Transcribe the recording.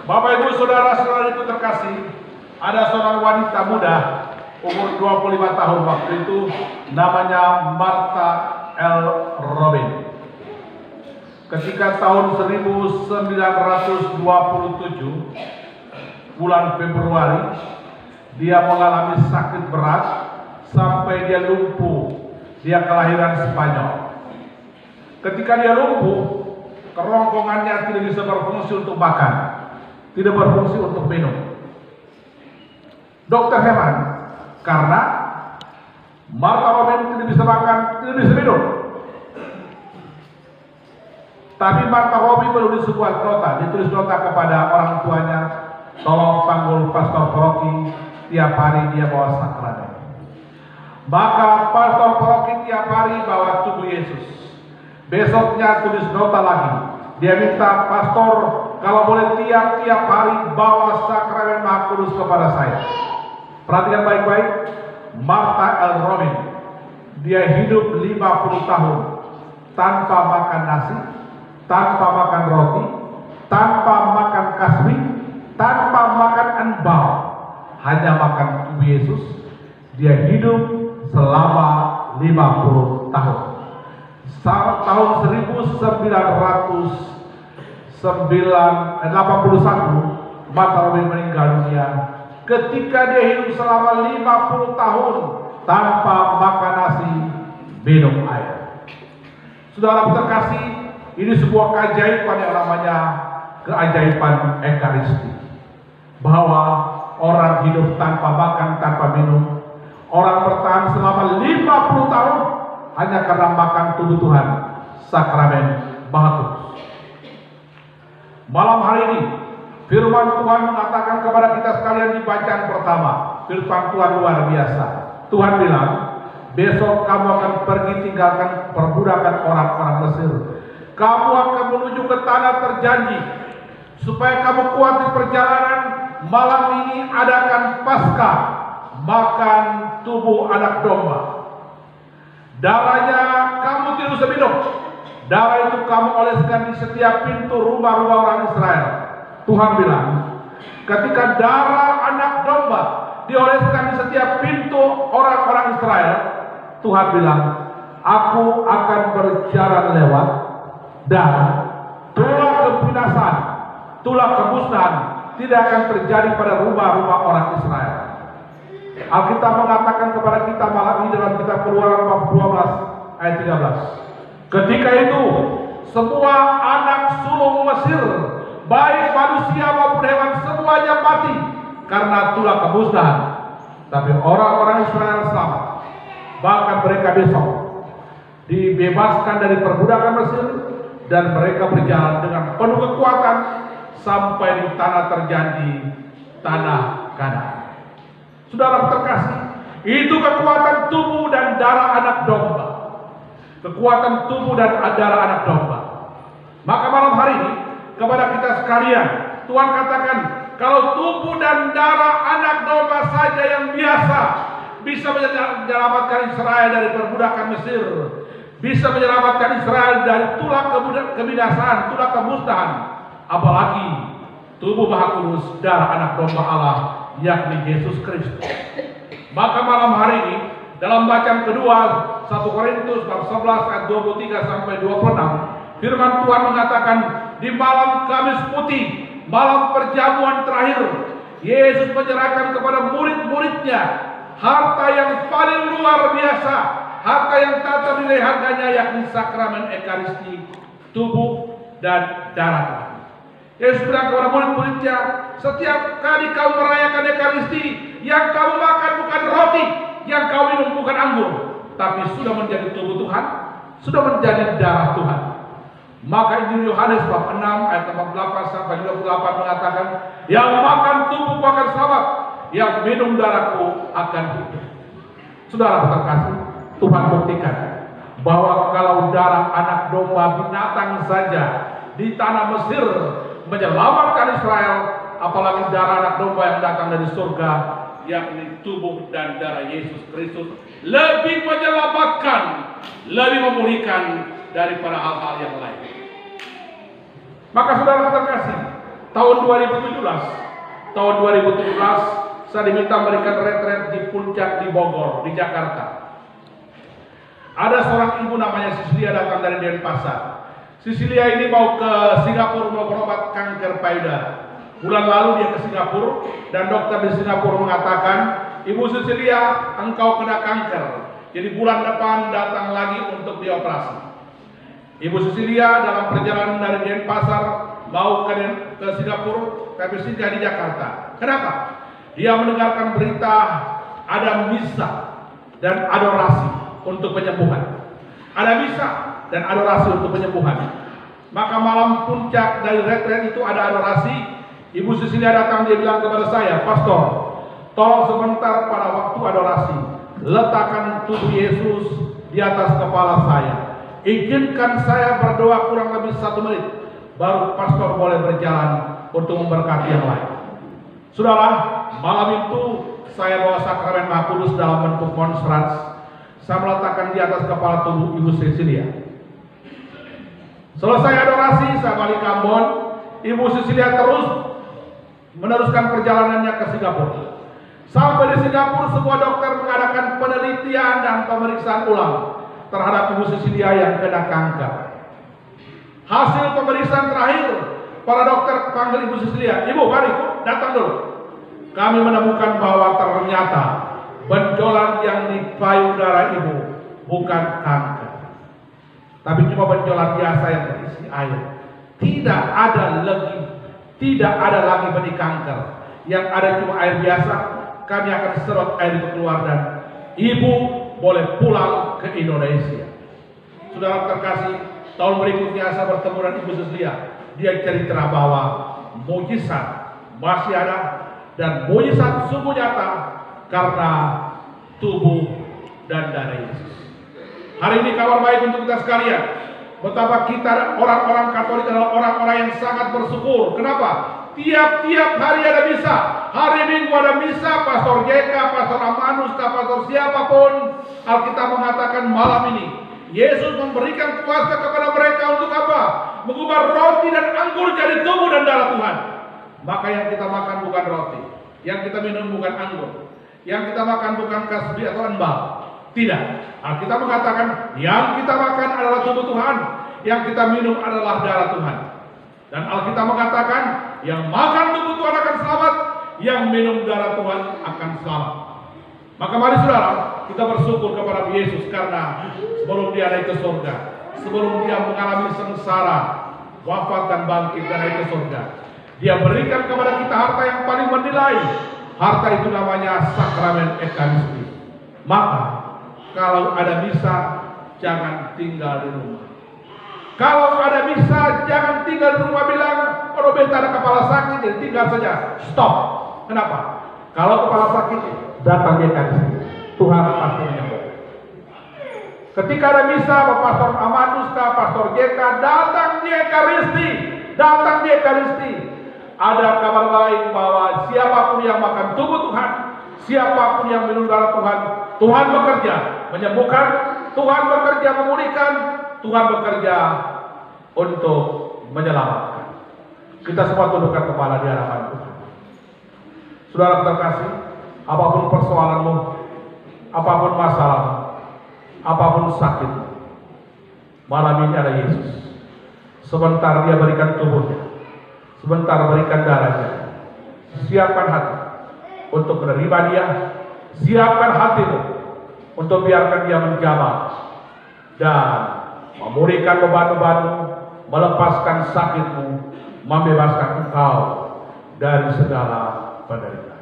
Bapak Ibu saudara-saudariku terkasih, ada seorang wanita muda umur 25 tahun waktu itu, namanya Martha L. Robin. Ketika tahun 1927 bulan Februari, dia mengalami sakit berat sampai dia lumpuh. Dia kelahiran Spanyol. Ketika dia lumpuh, kerongkongannya tidak bisa berfungsi untuk makan, tidak berfungsi untuk minum. Dokter heran karena Martha Robin tidak bisa makan, tidak bisa minum. Tapi Martha Robin menulis sebuah nota, ditulis nota kepada orang tuanya, tolong panggil pastor paroki, tiap hari dia bawa sakramen. Maka pastor paroki tiap hari bawa tubuh Yesus. Besoknya tulis nota lagi, dia minta pastor kalau boleh tiap hari bawa sakramen Maha Kudus kepada saya. Perhatikan baik-baik, Martha L. Robin, dia hidup 50 tahun tanpa makan nasi, tanpa makan roti, tanpa makan kasbi, tanpa makan enbau, hanya makan tubuh Yesus. Dia hidup selama 50 tahun. Tahun 1981 Martha Robin meninggal dunia ketika dia hidup selama 50 tahun tanpa makan nasi, minum air. Saudara terkasih, ini sebuah keajaiban yang namanya keajaiban Ekaristi. Bahwa orang hidup tanpa makan, tanpa minum. Orang bertahan selama 50 tahun hanya karena makan tubuh Tuhan, sakramen Maha Kudus. Malam hari ini, firman Tuhan mengatakan kepada kita sekalian di bacaan pertama. Firman Tuhan luar biasa. Tuhan bilang, besok kamu akan pergi tinggalkan perbudakan orang-orang Mesir. Kamu akan menuju ke tanah terjanji. Supaya kamu kuat di perjalanan, malam ini adakan Paskah, makan tubuh anak domba. Darahnya kamu tidak usah minum. Darah itu kamu oleskan di setiap pintu rumah-rumah orang Israel. Tuhan bilang, ketika darah anak domba dioleskan di setiap pintu orang-orang Israel, Tuhan bilang, aku akan berjalan lewat dan tulah kebinasan, tulah kemusnahan tidak akan terjadi pada rumah-rumah orang Israel. Alkitab mengatakan kepada kita malam ini dalam kitab Keluaran bab 12 ayat 13. Ketika itu semua anak sulung Mesir, baik manusia maupun hewan, semuanya mati karena tulah kemusnahan. Tapi orang-orang Israel selamat. Bahkan mereka besok dibebaskan dari perbudakan Mesir dan mereka berjalan dengan penuh kekuatan sampai di tanah terjanji, tanah Kanaan. Saudara terkasih, itu kekuatan tubuh dan darah anak domba. Kekuatan tubuh dan darah anak domba. Maka malam hari ini kepada kita sekalian, Tuhan katakan, kalau tubuh dan darah anak domba saja yang biasa bisa menyelamatkan Israel dari perbudakan Mesir, bisa menyelamatkan Israel dari tulah kebinasaan, tulah kemusnahan, apalagi tubuh Maha Kudus, darah anak domba Allah, yakni Yesus Kristus. Maka malam hari ini dalam bacaan kedua 1 Korintus bab 11 ayat 23 sampai 26, firman Tuhan mengatakan, di malam Kamis Putih, malam perjamuan terakhir, Yesus menyerahkan kepada murid-muridnya harta yang paling luar biasa, harta yang tak ternilai harganya, yakni sakramen Ekaristi, tubuh dan darah Tuhan. Yesus bilang kepada murid-muridnya, setiap kali kamu merayakan Ekaristi, yang kamu makan bukan roti, yang kamu minum bukan anggur, tapi sudah menjadi tubuh Tuhan, sudah menjadi darah Tuhan. Maka Injil Yohanes bab 6 ayat 48 sampai 58 mengatakan, yang makan tubuhku akan selamat, yang minum darahku akan hidup. Saudara terkasih, Tuhan buktikan bahwa kalau darah anak domba binatang saja di tanah Mesir menyelamatkan Israel, apalagi darah anak domba yang datang dari surga, yakni tubuh dan darah Yesus Kristus, lebih menyelamatkan, lebih memulihkan daripada hal-hal yang lain. Maka saudara terkasih, tahun 2017 saya diminta memberikan retret di Puncak di Bogor, di Jakarta. Ada seorang ibu namanya Sisilia datang dari Denpasar. Sisilia ini mau ke Singapura mau berobat kanker payudara. Bulan lalu dia ke Singapura dan dokter di Singapura mengatakan, Ibu Sisilia, engkau kena kanker. Jadi bulan depan datang lagi untuk dioperasi. Ibu Sisilia dalam perjalanan dari Denpasar mau ke Singapura, tapi singgah di Jakarta. Kenapa? Dia mendengarkan berita ada misa dan adorasi untuk penyembuhan. Ada misa dan adorasi untuk penyembuhan. Maka malam puncak dari retret itu ada adorasi. Ibu Sisilia datang, dia bilang kepada saya, Pastor, tolong sebentar pada waktu adorasi, letakkan tubuh Yesus di atas kepala saya. Izinkan saya berdoa kurang lebih 1 menit, baru pastor boleh berjalan untuk memberkati yang lain. Saudara, malam itu saya bawa sakramen Maha Kudus dalam bentuk monstrans. Saya meletakkan di atas kepala tubuh Ibu Sisilia. Selesai adorasi, saya balik ke Ambon. Ibu Sisilia terus meneruskan perjalanannya ke Singapura. Sampai di Singapura, sebuah dokter mengadakan penelitian dan pemeriksaan ulang terhadap Ibu Sisilia yang kena kanker. Hasil pemeriksaan terakhir, para dokter panggil Ibu Sisilia, Ibu mari datang dulu. Kami menemukan bahwa ternyata benjolan yang di payudara Ibu bukan kanker, tapi cuma benjolan biasa yang berisi air. Tidak ada lagi benih kanker. Yang ada cuma air biasa. Kami akan serot air itu keluar dan Ibu boleh pulang ke Indonesia. Saudara terkasih, tahun berikutnya saya bertemu dengan Ibu Sisilia. Dia cerita bahwa mujizat masih ada dan mujizat sungguh nyata karena tubuh dan darah Yesus. Hari ini kabar baik untuk kita sekalian. Betapa kita orang-orang Katolik adalah orang-orang yang sangat bersyukur. Kenapa? Tiap-tiap hari ada misa. Hari Minggu ada misa. Pastor JK, Pastor Amanus, Pastor siapapun. Alkitab mengatakan malam ini Yesus memberikan kuasa kepada mereka untuk apa? Mengubah roti dan anggur jadi tubuh dan darah Tuhan. Maka yang kita makan bukan roti, yang kita minum bukan anggur, yang kita makan bukan kasbi atau embal. Tidak. Alkitab mengatakan yang kita makan adalah tubuh Tuhan, yang kita minum adalah darah Tuhan. Dan Alkitab mengatakan yang makan tubuh Tuhan akan selamat, yang minum darah Tuhan akan selamat. Maka mari saudara, kita bersyukur kepada Yesus karena sebelum dia naik ke surga, sebelum dia mengalami sengsara, wafat dan bangkit dan naik ke surga, dia berikan kepada kita harta yang paling bernilai. Harta itu namanya sakramen Ekaristi. Maka kalau ada misa, jangan tinggal di rumah. Kalau ada misa, jangan tinggal di rumah bilang, kalau beta ada kepala sakit, ya tinggal saja. Stop. Kenapa? Kalau kepala sakit, datang di Ekaristi. Tuhan pasti menyembuhkan. Ketika ada misa, Pastor Amanus, Pastor JK, datang di Ekaristi. Datang di Ekaristi. Ada kabar baik bahwa siapapun yang makan tubuh Tuhan, siapapun yang minum darah Tuhan, Tuhan bekerja menyembuhkan, Tuhan bekerja memulihkan, Tuhan bekerja untuk menyelamatkan. Kita semua tundukkan kepala di hadapan Tuhan. Saudara terkasih, apapun persoalanmu, apapun masalah, apapun sakit, malam ini ada Yesus. Sebentar dia berikan tubuhnya, sebentar berikan darahnya. Siapkan hati untuk menerima dia. Siapkan hatimu untuk biarkan dia menjamah dan memulihkan beban-bebanmu, melepaskan sakitmu, membebaskan engkau dari segala penderitaan.